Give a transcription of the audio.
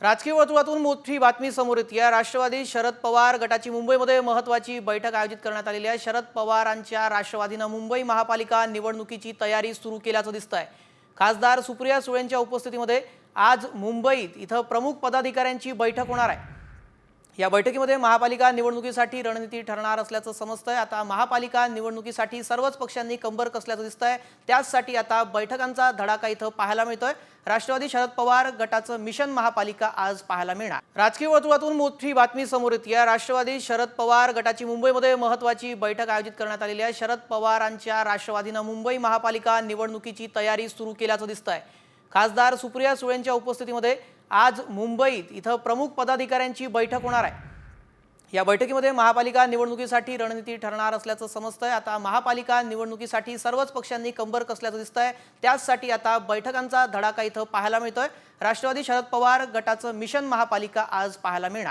राजकीय वर्तुळातून मोठी बातमी समोर येते आहे। राष्ट्रवादी शरद पवार गटाची मुंबईमध्ये महत्त्वाची बैठक आयोजित करण्यात आलेली आहे। शरद पवारांच्या राष्ट्रवादीने मुंबई महापालिका निवडणुकीची तयारी सुरू केल्याचं दिसतंय। खासदार सुप्रिया सुळेंच्या उपस्थितीमध्ये आज मुंबईत इथं प्रमुख पदाधिकाऱ्यांची बैठक होणार आहे। या बैठकीमध्ये महापालिका निवडणुकीसाठी रणनीती ठरणार असल्याचं समजतंय। आता महापालिका निवडणुकीसाठी सर्वच पक्षांनी कंबर कसल्याचं दिसतंय। त्यासाठी आता बैठकांचा धडाका इथं पाहायला मिळतोय। राष्ट्रवादी शरद पवार गटाचं मिशन महापालिका आज पाहायला मिळणार। राजकीय वर्तुळातून मोठी बातमी समोर येते आहे। राष्ट्रवादी शरद पवार गटाची मुंबईमध्ये महत्त्वाची बैठक आयोजित करण्यात आलेली आहे। शरद पवारांच्या राष्ट्रवादीने मुंबई महापालिका निवडणुकीची तयारी सुरू केल्याचं दिसतंय। खासदार सुप्रिया सुळेंच्या उपस्थितीमध्ये आज मुंबईत इथं प्रमुख पदाधिकाऱ्यांची बैठक होणार आहे। या बैठकीमध्ये महापालिका निवडणुकीसाठी रणनीती ठरणार असल्याचं समजतंय। आता महापालिका निवडणुकीसाठी सर्वच पक्षांनी कंबर कसल्याचं दिसतंय। त्यासाठी आता बैठकांचा धडाका इथं पाहायला मिळतोय। राष्ट्रवादी शरद पवार गटाचं मिशन महापालिका आज पाहायला मिळणार।